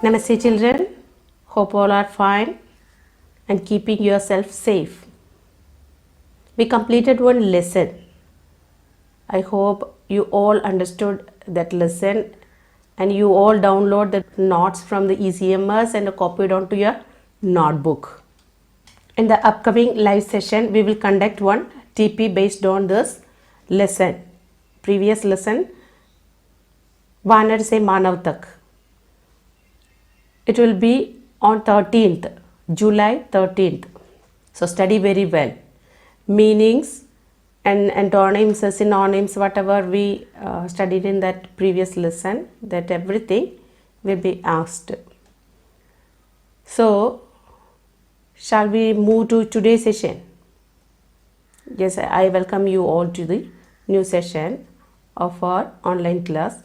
Namaste children, hope all are fine and keeping yourself safe. We completed one lesson. I hope you all understood that lesson and you all download the notes from the ECMS and copy it onto your notebook. In the upcoming live session, we will conduct one TP based on this lesson. Previous lesson, Vanar se Manav tak. It will be on 13th, July 13th. So study very well. Meanings and antonyms, synonyms, whatever we studied in that previous lesson, that everything will be asked. So, shall we move to today's session? Yes, I welcome you all to the new session of our online class.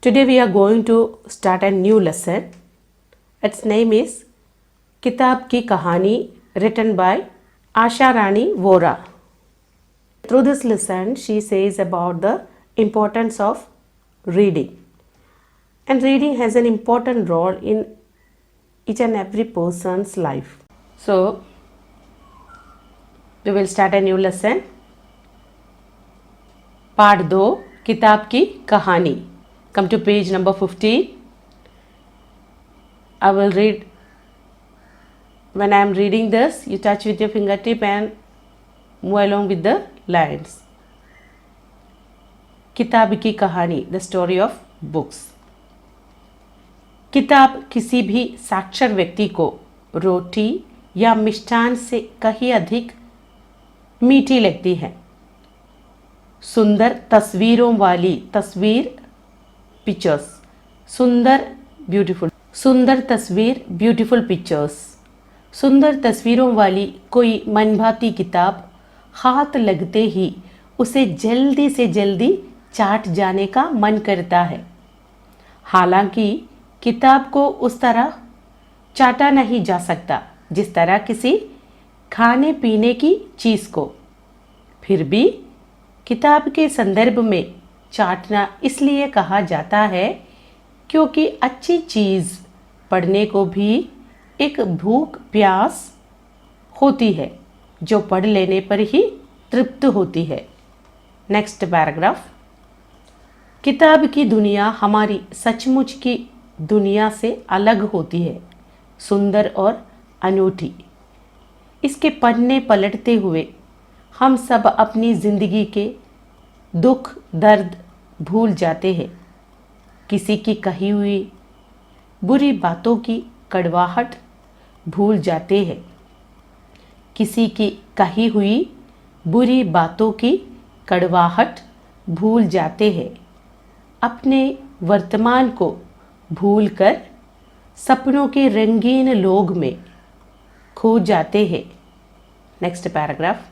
Today we are going to start a new lesson. Its name is Kitab Ki Kahani, written by Asha Rani Vora. Through this lesson, she says about the importance of reading. And reading has an important role in each and every person's life. So, we will start a new lesson. Part 2, Kitab Ki Kahani. Come to page number 15. I will read. When I am reading this, you touch with your fingertip and move along with the lines. किताब की कहानी, the story of books. किताब किसी भी साक्षर व्यक्ति को रोटी या मिष्ठान से कहीं अधिक मीठी लगती है. सुंदर तस्वीरों वाली तस्वीर, पिक्चर्स. सुंदर तस्वीर, ब्यूटीफुल पिक्चर्स. सुंदर तस्वीरों वाली कोई मनभाती किताब हाथ लगते ही उसे जल्दी से जल्दी चाट जाने का मन करता है. हालांकि किताब को उस तरह चाटा नहीं जा सकता जिस तरह किसी खाने पीने की चीज़ को. फिर भी किताब के संदर्भ में चाटना इसलिए कहा जाता है क्योंकि अच्छी चीज़ पढ़ने को भी एक भूख प्यास होती है जो पढ़ लेने पर ही तृप्त होती है. Next paragraph. किताब की दुनिया हमारी सचमुच की दुनिया से अलग होती है, सुंदर और अनूठी. इसके पन्ने पलटते हुए हम सब अपनी ज़िंदगी के दुख दर्द भूल जाते हैं. किसी की कही हुई बुरी बातों की कड़वाहट भूल जाते हैं. किसी की कही हुई बुरी बातों की कड़वाहट भूल जाते हैं. अपने वर्तमान को भूलकर सपनों के रंगीन लोग में खो जाते हैं. Next paragraph.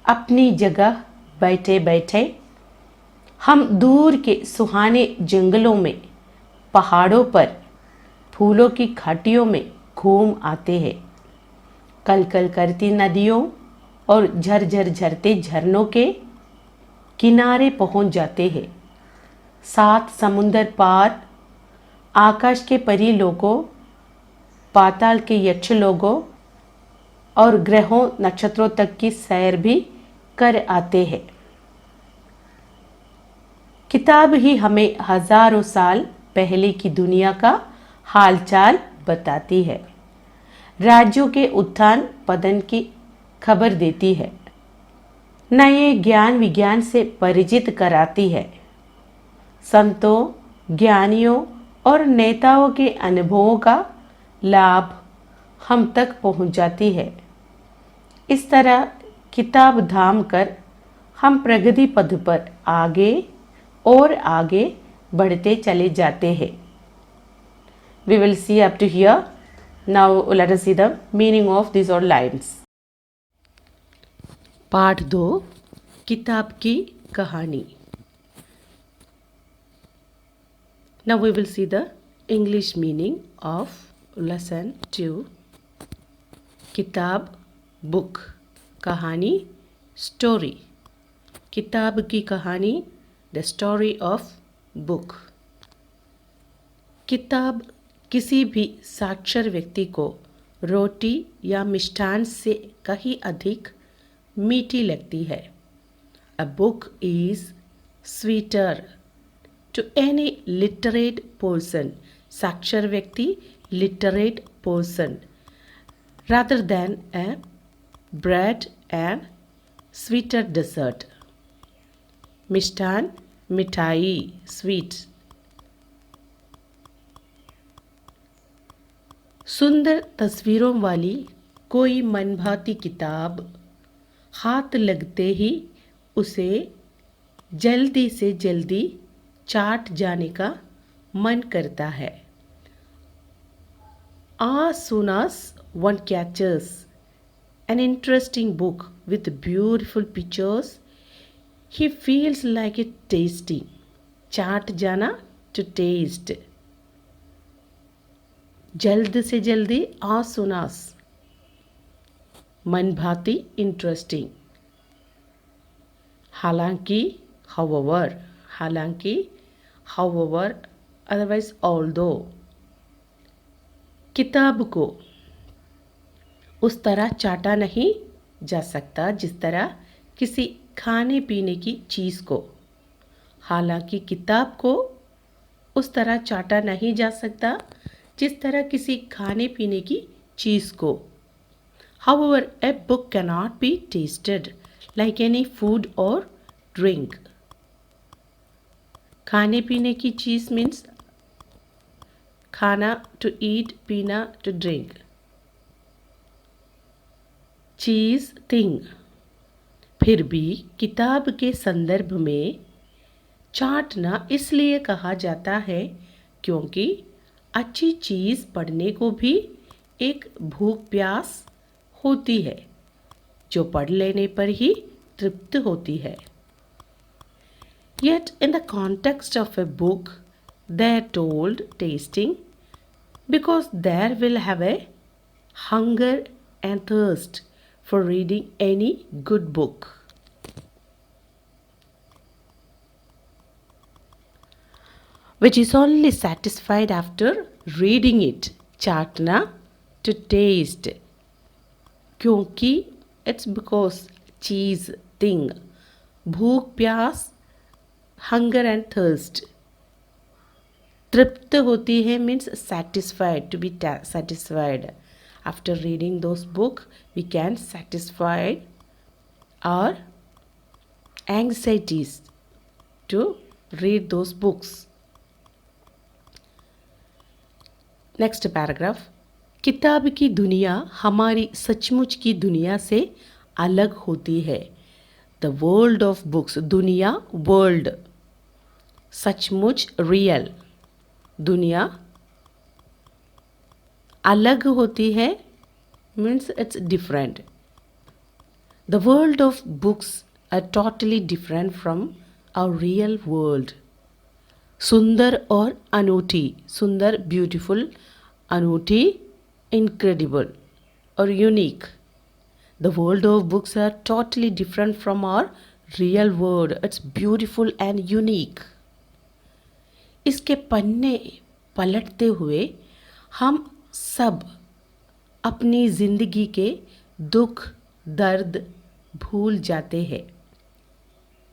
अपनी जगह बैठे बैठे हम दूर के सुहाने जंगलों में, पहाड़ों पर, फूलों की घाटियों में घूम आते हैं. कल कल करती नदियों और झरझर झरते झरनों के किनारे पहुंच जाते हैं. सात समुंदर पार आकाश के परी लोगों, पाताल के यक्ष लोगों और ग्रहों नक्षत्रों तक की सैर भी कर आते हैं. किताब ही हमें हजारों साल पहले की दुनिया का हालचाल बताती है. राज्यों के उत्थान पतन की खबर देती है. नए ज्ञान विज्ञान से परिचित कराती है. संतों, ज्ञानियों और नेताओं के अनुभवों का लाभ हम तक पहुंच जाती है. इस तरह किताब धाम कर हम प्रगति पथ पर आगे और आगे बढ़ते चले जाते हैं. We will see up to here. Now let us see the meaning of these all lines. पाठ 2, किताब की कहानी. Now we will see the English meaning of lesson 2. किताब, book. कहानी, story. किताब की कहानी, the story of book. किताब किसी भी साक्षर व्यक्ति को रोटी या मिष्ठान से कहीं अधिक मीठी लगती है. A book is sweeter to any literate person, साक्षर व्यक्ति literate person, rather than a bread and sweeter dessert. मिष्ठान मिठाई sweet. सुंदर तस्वीरों वाली कोई मनभाती किताब हाथ लगते ही उसे जल्दी से जल्दी चाट जाने का मन करता है. As soon as one catches an interesting book with beautiful pictures, he feels like it tasting. चाट जाना to taste. जल्द से जल्दी as soon as. मन भाती इंटरेस्टिंग. हालांकि however, otherwise although. किताब को उस तरह चाटा नहीं जा सकता जिस तरह किसी खाने पीने की चीज़ को. हालांकि किताब को उस तरह चाटा नहीं जा सकता जिस तरह किसी खाने पीने की चीज़ को. However, a book cannot be tasted like any food or drink. खाने पीने की चीज़ means खाना to eat, पीना to drink. Cheese thing. फिर भी किताब के संदर्भ में चाटना इसलिए कहा जाता है क्योंकि अच्छी चीज़ पढ़ने को भी एक भूख प्यास होती है जो पढ़ लेने पर ही तृप्त होती है. Yet in the context of a book, they are told tasting because there will have a hunger and thirst for reading any good book. Which is only satisfied after reading it. चाटना to taste. क्योंकि it's because cheese thing. भूख प्यास hunger and thirst. तृप्त होती है means satisfied, to be satisfied. After reading those books, we can satisfy our anxieties to read those books. Next paragraph. किताब की दुनिया हमारी सचमुच की दुनिया से अलग होती है. The world of books. दुनिया वर्ल्ड. सचमुच रियल. दुनिया अलग होती है means it's different. The world of books are totally different from our real world. सुंदर और अनूठी. सुंदर ब्यूटीफुल. अनूठी incredible or unique. The world of books are totally different from our real world. It's beautiful and unique. इसके पन्ने पलटते हुए हम सब अपनी जिंदगी के दुख दर्द भूल जाते हैं.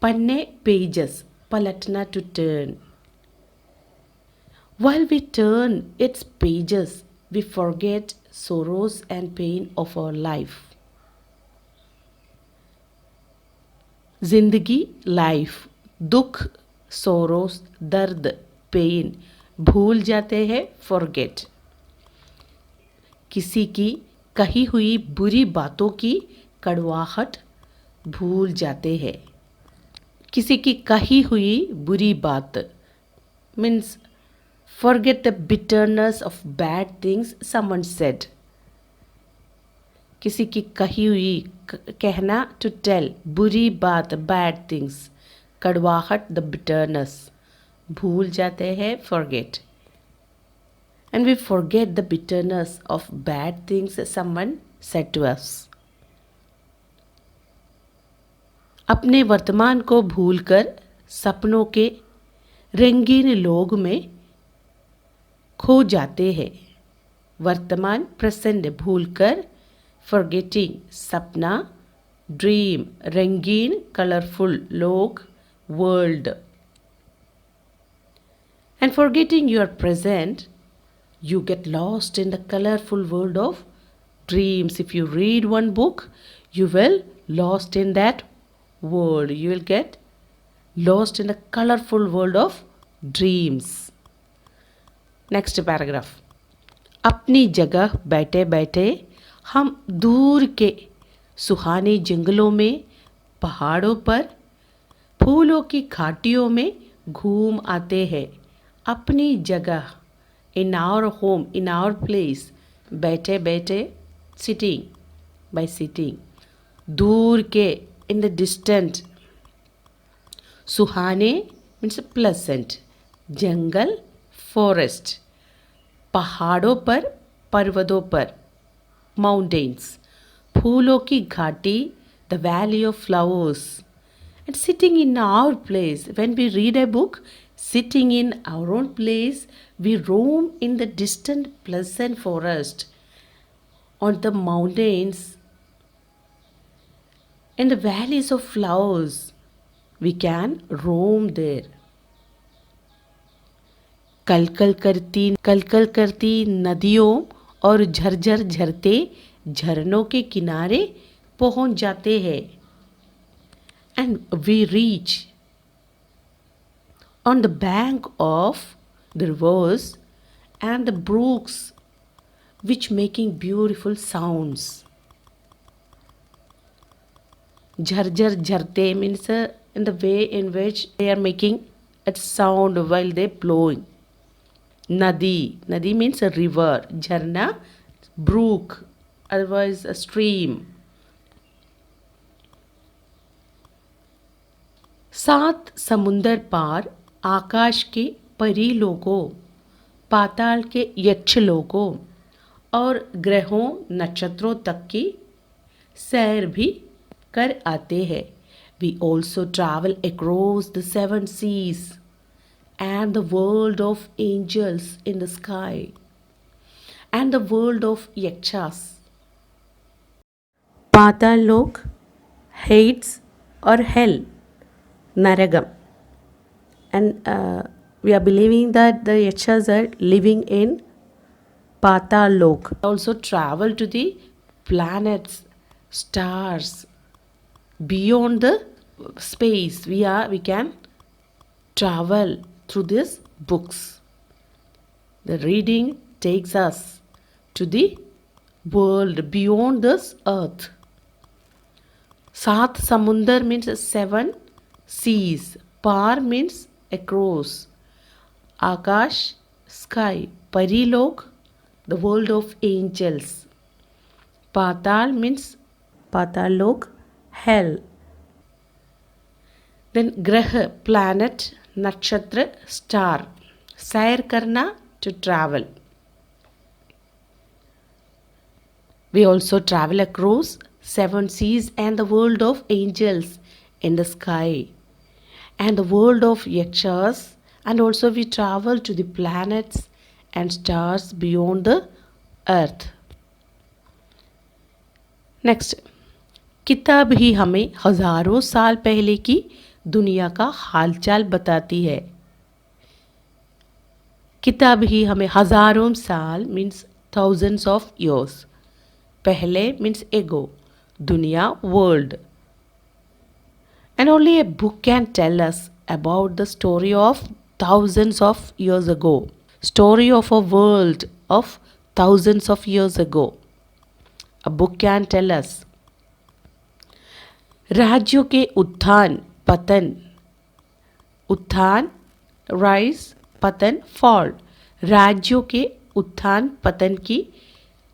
पन्ने पेजेस. पलटना to turn. While we turn its pages, we forget sorrows and pain of our life. जिंदगी लाइफ. दुख सोरोस दर्द पेन भूल जाते हैं forget. किसी की कही हुई बुरी बातों की कड़वाहट भूल जाते हैं. किसी की कही हुई बुरी बात means forget the bitterness of bad things someone said. किसी की कही हुई कहना to tell. बुरी बात bad things. कड़वाहट the bitterness. भूल जाते हैं forget. And we forget the bitterness of bad things someone said to us. अपने वर्तमान को भूलकर सपनों के रंगीन लोग में खो जाते हैं। वर्तमान प्रेजेंट भूलकर, फॉरगेटिंग सपना, ड्रीम रंगीन कलरफुल लोग, world. And forgetting your present, you get lost in the colorful world of dreams. If you read one book, you will lost in that world. You will get lost in the colorful world of dreams. Next paragraph. अपनी जगह बैठे बैठे हम दूर के सुहाने जंगलों में, पहाड़ों पर, फूलों की घाटियों में घूम आते हैं। अपनी जगह, in our home, in our place, बैठे बैठे, sitting, by sitting, दूर के, in the distant, सुहाने means pleasant, जंगल forest, पहाड़ों पर, पर्वतों पर, mountains, फूलों की घाटी, the valley of flowers, and sitting in our place. When we read a book, sitting in our own place, we roam in the distant pleasant forest, on the mountains, in the valleys of flowers. We can roam there. कलकल करती नदियों और झरझर झरते झरनों के किनारे पहुंच जाते हैं। And we reach on the bank of the rivers and the brooks, which making beautiful sounds. Jharjar jharte means in the way in which they are making a sound while they blowing. Nadi means a river. Jharna, brook, otherwise a stream. सात समुंदर पार आकाश के परी लोगों, पाताल के यक्ष लोगों और ग्रहों नक्षत्रों तक की सैर भी कर आते हैं। We also travel across the seven seas and the world of angels in the sky and the world of yakshas. पाताल लोक, Hades or hell, Naragam. And we are believing that the yakshas are living in Patal Lok. Also travel to the planets, stars, beyond the space. We can travel through these books. The reading takes us to the world beyond this earth. Saat samundar means seven seas. Par means across. Akash, sky. Parilok, the world of angels. Patal means Patalok, hell. Then Grah, planet, Nakshatra, star. Sair karna, to travel. We also travel across seven seas and the world of angels in the sky and the world of yakshas, and also we travel to the planets and stars beyond the earth. Next, किताब ही हमें हजारों साल पहले की दुनिया का हालचाल बताती है। किताब ही हमें हजारों साल means thousands of years. पहले means ago. दुनिया world. And only a book can tell us about the story of thousands of years ago. Story of a world of thousands of years ago. A book can tell us. राज्यों के उत्थान पतन, उत्थान rise, पतन fall, राज्यों के उत्थान पतन की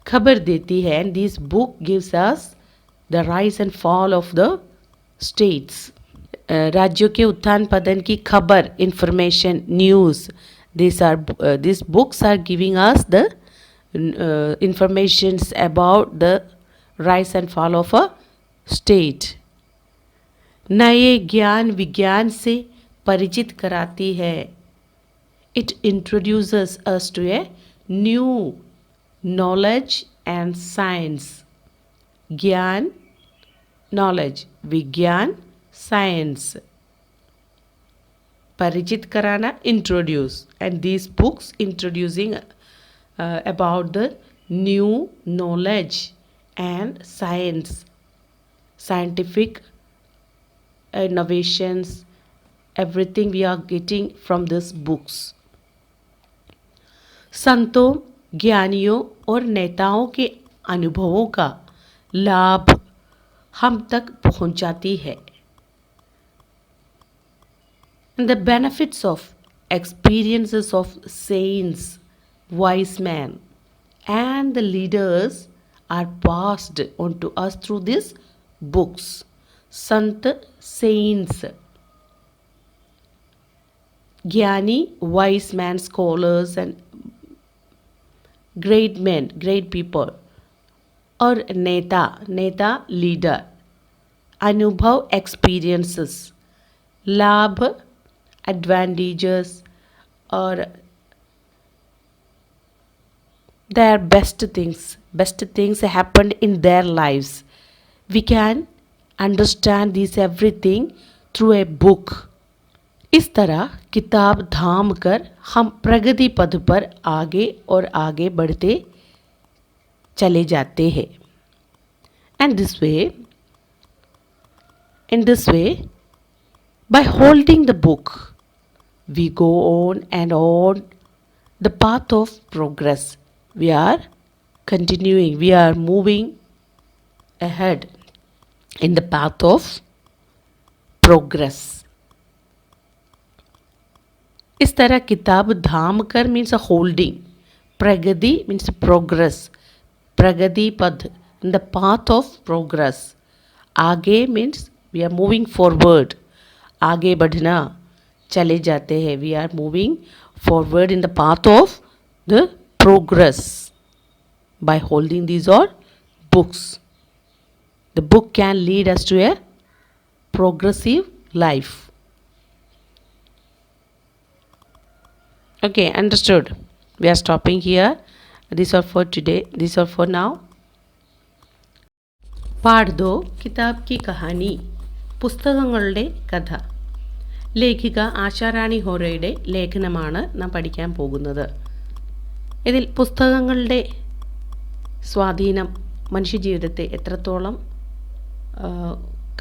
खबर देती है, and this book gives us the rise and fall of the states. राज्यों के उत्थान पतन की खबर, information, news, these books are giving us the informations about the rise and fall of a state. नए ज्ञान विज्ञान से परिचित कराती है. It introduces us to a new knowledge and science. Gyan, knowledge. Vigyan, science. Parijit karana, introduce. And these books introducing about the new knowledge and science, scientific innovations, everything we are getting from these books. संतों, ज्ञानियों और नेताओं के अनुभवों का लाभ हम तक पहुंचाती है. The benefits of experiences of saints, wise men, and the leaders are passed on to us through these books. Sant, saints, Gyani, wise men, scholars, and great men, great people. और नेता, leader. अनुभव, experiences. लाभ, advantages, or their best things happened in their lives. We can understand this everything through a book. इस तरह किताब थाम कर हम प्रगति पथ पर आगे और आगे बढ़ते चले जाते हैं. And in this way, by holding the book, we go on and on the path of progress. We are continuing, we are moving ahead in the path of progress. इस तरह किताब धाम कर मीन्स होल्डिंग, प्रगति means progress, प्रगति पथ, in the path of progress. आगे means we are moving forward, आगे बढ़ना, चले जाते हैं. We are moving forward in the path of the progress by holding these all books. The book can lead us to a progressive life. Okay, understood. We are stopping here. These are for today. These are for now. പാഠ് 2 കിതാബ് की കഹാനി, പുസ്തകങ്ങളുടെ കഥ. ലേഖിക ആശാറാണി ഹോറയുടെ ലേഖനമാണ് നാം പഠിക്കാൻ പോകുന്നത്. ഇതിൽ പുസ്തകങ്ങളുടെ സ്വാധീനം മനുഷ്യജീവിതത്തെ എത്രത്തോളം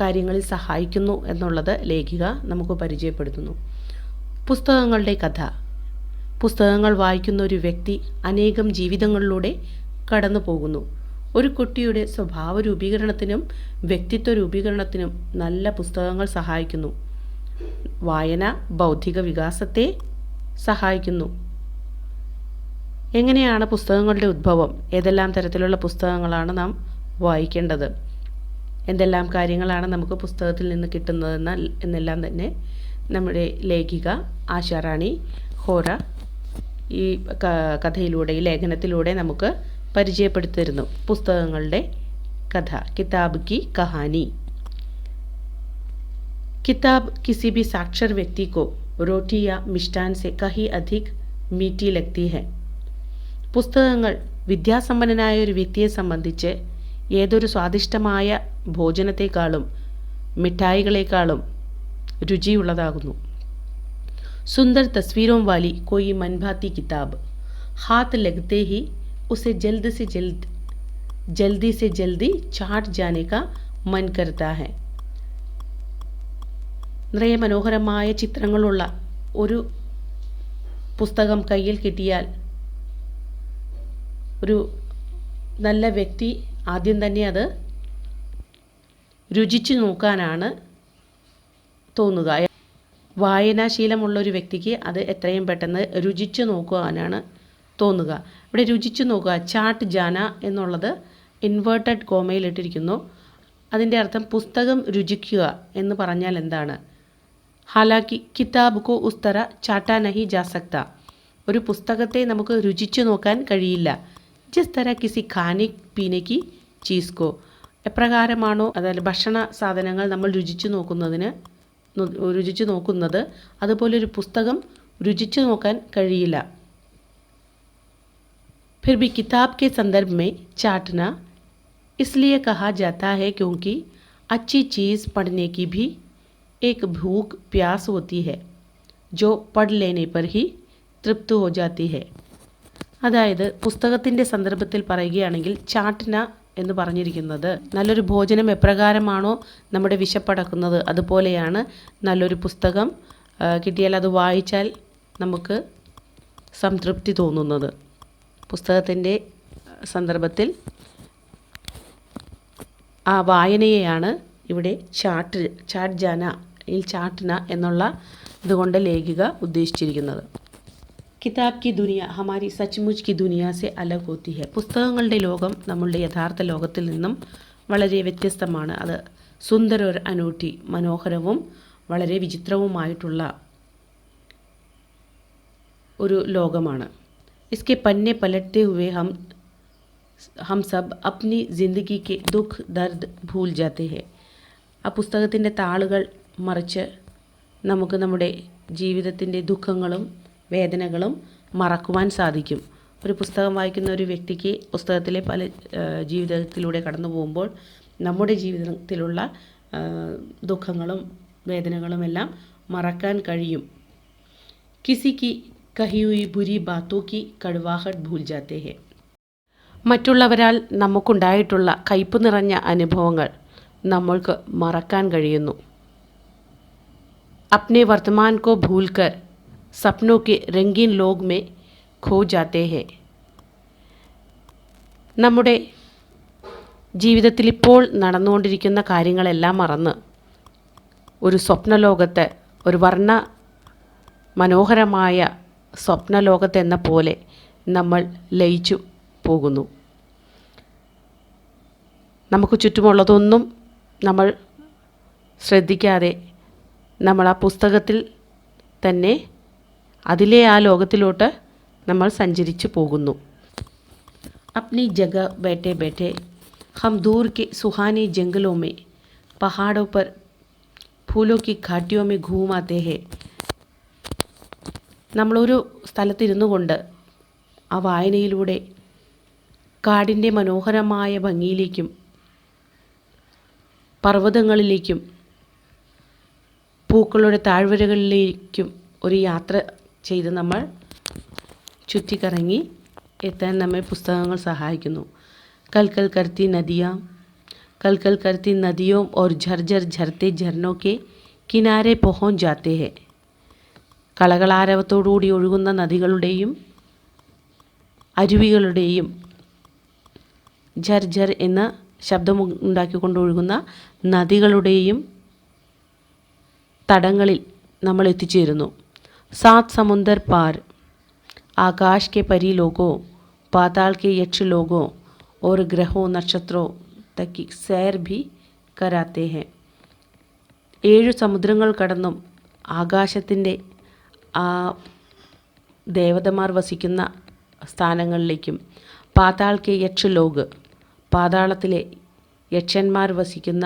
കാര്യങ്ങളിൽ സഹായിക്കുന്നു എന്നുള്ളത് ലേഖിക നമുക്ക് പരിചയപ്പെടുത്തുന്നു. പുസ്തകങ്ങളുടെ കഥ. പുസ്തകങ്ങൾ വായിക്കുന്ന ഒരു വ്യക്തി അനേകം ജീവിതങ്ങളിലൂടെ കടന്നു പോകുന്നു. ഒരു കുട്ടിയുടെ സ്വഭാവ രൂപീകരണത്തിനും വ്യക്തിത്വ രൂപീകരണത്തിനും നല്ല പുസ്തകങ്ങൾ സഹായിക്കുന്നു. വായന ബൗദ്ധിക വികാസത്തെ സഹായിക്കുന്നു. എങ്ങനെയാണ് പുസ്തകങ്ങളുടെ ഉദ്ഭവം? ഏതെല്ലാം തരത്തിലുള്ള പുസ്തകങ്ങളാണ് നാം വായിക്കേണ്ടത്? എന്തെല്ലാം കാര്യങ്ങളാണ് നമുക്ക് പുസ്തകത്തിൽ നിന്ന് എന്നെല്ലാം തന്നെ നമ്മുടെ ലേഖിക ആശാറാണി ഹോറ ഈ കഥയിലൂടെ, ഈ ലേഖനത്തിലൂടെ നമുക്ക് പരിചയപ്പെടുത്തിയിരുന്നു. പുസ്തകങ്ങളുടെ കഥ, കിതാബ് की कहानी. किताब किसी भी साक्षर व्यक्ति को रोटी या मिष्टान से कहीं अधिक मीठी लगती है. പുസ്തകങ്ങൾ വിദ്യാസമ്പന്നനായ ഒരു വ്യക്തിയെ സംബന്ധിച്ച് ഏതൊരു സ്വാദിഷ്ടമായ ഭോജനത്തെക്കാളും മിഠായികളെക്കാളും രുചിയുള്ളതാകുന്നു. सुंदर तस्वीरों वाली कोई मनभाती किताब हाथ लगते ही उसे जल्दी से जल्दी चाट जाने का मन करता है. നിറയെ മനോഹരമായ ചിത്രങ്ങളുള്ള ഒരു പുസ്തകം കയ്യിൽ കിട്ടിയാൽ ഒരു നല്ല വ്യക്തി ആദ്യം തന്നെ അത് രുചിച്ചു നോക്കാനാണ് തോന്നുക. വായനാശീലമുള്ളൊരു വ്യക്തിക്ക് അത് എത്രയും പെട്ടെന്ന് രുചിച്ചു നോക്കുവാനാണ് തോന്നുക. ഇവിടെ രുചിച്ചു നോക്കുക, ചാട്ട് ജാന എന്നുള്ളത് ഇൻവേർട്ടഡ് കോമയിലിട്ടിരിക്കുന്നു. അതിൻ്റെ അർത്ഥം പുസ്തകം രുചിക്കുക എന്ന് പറഞ്ഞാൽ എന്താണ്? ഹാലാക്കി കിതാബ് കോ ഉസ് തര ചാട്ടാ നഹി ജാ സക്ത. ഒരു പുസ്തകത്തെ നമുക്ക് രുചിച്ചു നോക്കാൻ കഴിയില്ല. ജിസ് തര കിസി ഖാനെ പീനേക്ക് ചീസ് കോ. എപ്രകാരമാണോ അതായത് ഭക്ഷണ സാധനങ്ങൾ നമ്മൾ രുചിച്ചു നോക്കുന്നത് അതുപോലെ ഒരു പുസ്തകം രുചിച്ചു നോക്കാൻ കഴിയില്ല. फिर भी किताब के संदर्भ में चाटना इसलिए कहा जाता है क्योंकि अच्छी चीज़ पढ़ने की भी एक भूख प्यास होती है जो पढ़ लेने पर ही तृप्त हो जाती है. അതായത് പുസ്തകത്തിൻ്റെ സന്ദർഭത്തിൽ പറയുകയാണെങ്കിൽ ചാട്ന എന്ന് പറഞ്ഞിരിക്കുന്നത് നല്ലൊരു ഭോജനം എപ്രകാരമാണോ നമ്മുടെ വിശപ്പടക്കുന്നത് അതുപോലെയാണ് നല്ലൊരു പുസ്തകം കിട്ടിയാൽ അത് വായിച്ചാൽ നമുക്ക് സംതൃപ്തി തോന്നുന്നത്. പുസ്തകത്തിൻ്റെ സന്ദർഭത്തിൽ ആ വായനയെയാണ് ഇവിടെ ചാട്ട് ജാന ചാട്ന എന്നുള്ള ഇതുകൊണ്ട് ലേഖിക ഉദ്ദേശിച്ചിരിക്കുന്നത്. കിതാബ് കി ദുനിയ ഹമാരി സച്മുച്ച് കി ദുനിയ സെ അലഗ് ഹോത്തി ഹെ. പുസ്തകങ്ങളുടെ ലോകം നമ്മളുടെ യഥാർത്ഥ ലോകത്തിൽ നിന്നും വളരെ വ്യത്യസ്തമാണ്. അത് സുന്ദര ഒരു അനൂഠി മനോഹരവും വളരെ വിചിത്രവുമായിട്ടുള്ള ഒരു ലോകമാണ്. इसके पन्ने पलटते हुए हम सब अपनी ज़िंदगी के दुख दर्द भूल जाते हैं. ആ പുസ്തകത്തിൻ്റെ താളുകൾ മറിച്ച് നമുക്ക് നമ്മുടെ ജീവിതത്തിൻ്റെ ദുഃഖങ്ങളും വേദനകളും മറക്കുവാൻ സാധിക്കും. ഒരു പുസ്തകം വായിക്കുന്ന ഒരു വ്യക്തിക്ക് പുസ്തകത്തിലെ പല ജീവിതത്തിലൂടെ കടന്നു പോകുമ്പോൾ നമ്മുടെ ജീവിതത്തിലുള്ള ദുഃഖങ്ങളും വേദനകളുമെല്ലാം മറക്കാൻ കഴിയും. കിസിക്ക് കഹി ഹുയി ബുരി ബാത്തോ കി കടുവാഹട്ട് ഭൂൽ ജാത്തെ ഹെ. മറ്റുള്ളവരാൽ നമുക്കുണ്ടായിട്ടുള്ള കയ്പ് നിറഞ്ഞ അനുഭവങ്ങൾ നമ്മൾക്ക് മറക്കാൻ കഴിയുന്നു. അപ്നെ വർത്തമാൻ കോ ഭൂൽ കർ സപ്നോ കെ രംഗീൻ ലോക് മേ ഖോ ജാത്തെ ഹെ. നമ്മുടെ ജീവിതത്തിൽ ഇപ്പോൾ നടന്നുകൊണ്ടിരിക്കുന്ന കാര്യങ്ങളെല്ലാം മറന്ന് ഒരു സ്വപ്നലോകത്ത് ഒരു വർണ്ണ മനോഹരമായ സ്വപ്നലോകത്തെന്ന പോലെ നമ്മൾ ലയിച്ചു പോകുന്നു. നമുക്ക് ചുറ്റുമുള്ളതൊന്നും നമ്മൾ ശ്രദ്ധിക്കാതെ നമ്മൾ ആ പുസ്തകത്തിൽ തന്നെ അതിലെ ആ ലോകത്തിലോട്ട് നമ്മൾ സഞ്ചരിച്ചു പോകുന്നു. अपनी जगह बैठे बैठे हम दूर के सुहाने जंगलों में पहाड़ों पर फूलों की घाटियों में घूम आते हैं. നമ്മളൊരു സ്ഥലത്തിരുന്നു കൊണ്ട് ആ വായനയിലൂടെ കാടിൻ്റെ മനോഹരമായ ഭംഗിയിലേക്കും പർവ്വതങ്ങളിലേക്കും പൂക്കളുടെ താഴ്വരകളിലേക്കും ഒരു യാത്ര ചെയ്ത് നമ്മൾ ചുറ്റിക്കറങ്ങി എത്താൻ നമ്മെ പുസ്തകങ്ങൾ സഹായിക്കുന്നു. കൽക്കൽ करती नदियों और झरझर झरते झरनों के किनारे पहुंच जाते हैं. കളകളാരവത്തോടുകൂടി ഒഴുകുന്ന നദികളുടെയും അരുവികളുടെയും ഝർझर എന്ന ശബ്ദമുണ്ടാക്കിക്കൊണ്ട് ഒഴുകുന്ന നദികളുടെയും തടങ്ങളിൽ നമ്മൾ എത്തിച്ചേരുന്നു. സാത് സമുന്ദർ പാർ आकाश के परी लोगों पाताल के यक्ष लोगों और ग्रहों नक्षत्रों तक की सैर भी कराते हैं. 7 സമുദ്രങ്ങൾ കടന്നും ആകാശത്തിൻ്റെ ആ ദേവതമാർ വസിക്കുന്ന സ്ഥാനങ്ങളിലേക്കും പാതാൾ കെ യക്ഷ ലോക് പാതാളത്തിലെ യക്ഷന്മാർ വസിക്കുന്ന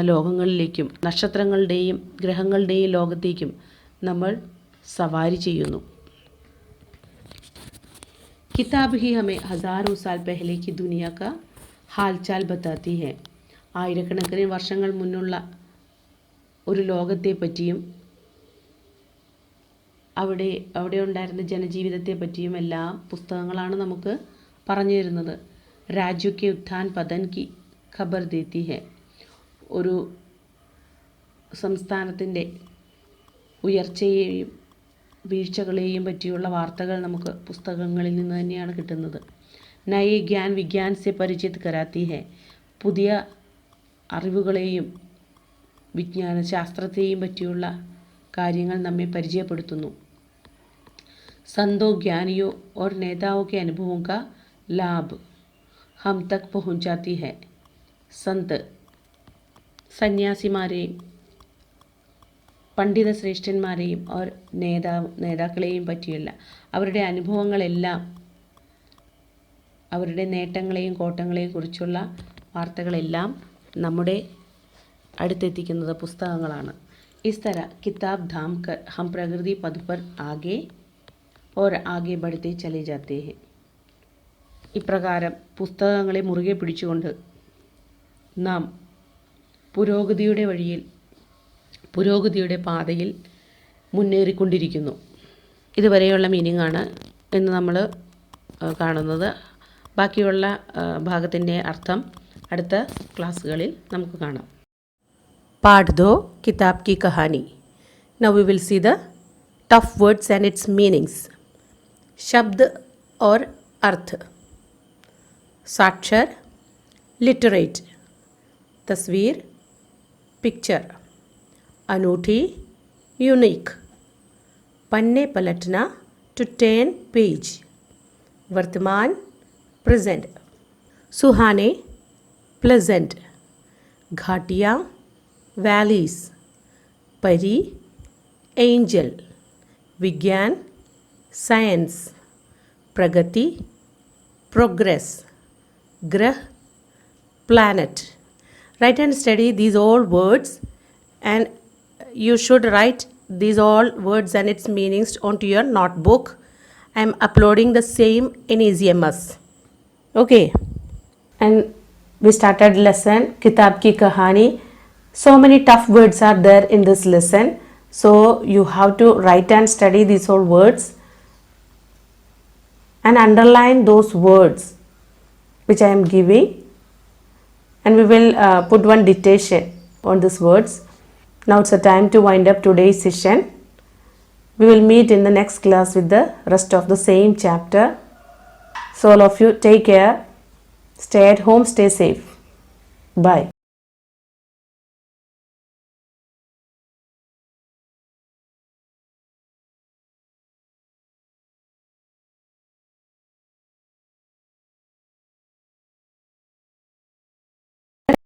ലോകങ്ങളിലേക്കും നക്ഷത്രങ്ങളുടെയും ഗ്രഹങ്ങളുടെയും ലോകത്തേക്കും നമ്മൾ സവാരി ചെയ്യുന്നു. किताब ही हमें हज़ारों साल पहले की दुनिया का हालचाल बताती है. ആയിരക്കണക്കിന് വർഷങ്ങൾ മുന്നുള്ള ഒരു ലോകത്തെ പറ്റിയും അവിടെ ഉണ്ടായിരുന്ന ജനജീവിതത്തെ പറ്റിയും എല്ലാം പുസ്തകങ്ങളാണ് നമുക്ക് പറഞ്ഞു തരുന്നത്. രാജ്യക്കെ ഉത്ഥാൻ പതൻ കി ഖബർ ദേത്തി ഹെ. ഒരു സംസ്ഥാനത്തിൻ്റെ ഉയർച്ചയെയും വീഴ്ചകളെയും പറ്റിയുള്ള വാർത്തകൾ നമുക്ക് പുസ്തകങ്ങളിൽ നിന്ന് തന്നെയാണ് കിട്ടുന്നത്. നയേ ജ്ഞാൻ വിജ്ഞാൻ സെ പരിചിത് കരാത്തി ഹെ. പുതിയ അറിവുകളെയും ശാസ്ത്രത്തെയും പറ്റിയുള്ള കാര്യങ്ങൾ നമ്മെ പരിചയപ്പെടുത്തുന്നു. संतों ज्ञानियों और नेताओं के अनुभवों का लाभ हम तक पहुंचाती है. संत സന്യാസിമാരെയും പണ്ഡിത ശ്രേഷ്ഠന്മാരെയും ഓർ നേതാക്കളെയും പറ്റിയുള്ള അവരുടെ അനുഭവങ്ങളെല്ലാം അവരുടെ നേട്ടങ്ങളെയും കോട്ടങ്ങളെയും കുറിച്ചുള്ള വാർത്തകളെല്ലാം നമ്മുടെ അടുത്തെത്തിക്കുന്നത് പുസ്തകങ്ങളാണ്. इस तरह किताब थाम कर हम प्रकृति पथ पर आगे और आगे बढ़ते चले जाते हैं. ഇപ്രകാരം പുസ്തകങ്ങളെ മുറുകെ പിടിച്ചുകൊണ്ട് നാം പുരോഗതിയുടെ വഴിയിൽ, പുരോഗതിയുടെ പാതയിൽ മുന്നേറിക്കൊണ്ടിരിക്കുന്നു. ഇതുവരെയുള്ള മീനിങ് ആണ് ഇന്ന് നമ്മൾ കാണുന്നത്. ബാക്കിയുള്ള ഭാഗത്തിൻ്റെ അർത്ഥം അടുത്ത ക്ലാസ്സുകളിൽ നമുക്ക് കാണാം. पाठ 2 किताब की कहानी. Now we will see the tough words and its meanings. शब्द और अर्थ. साक्षर लिटरेट, तस्वीर पिक्चर, अनूठी यूनिक, पन्ने पलटना टू टर्न पेज, वर्तमान प्रेजेंट, सुहाने प्लेजेंट, घाटियाँ वैलीज, परी एंजल, विज्ञान साइंस, प्रगति प्रोग्रेस, ग्रह planet. Write and study these all words, and you should write these all words and its meanings onto your notebook. I am uploading the same in EasyMS. Okay, and we started lesson Kitab Ki Kahani. So many tough words are there in this lesson, so you have to write and study these all words and underline those words which I am giving, and we will put one dictation on these words. Now it's a time to wind up today's session. We will meet in the next class with the rest of the same chapter. So all of you take care, stay at home, stay safe. Bye.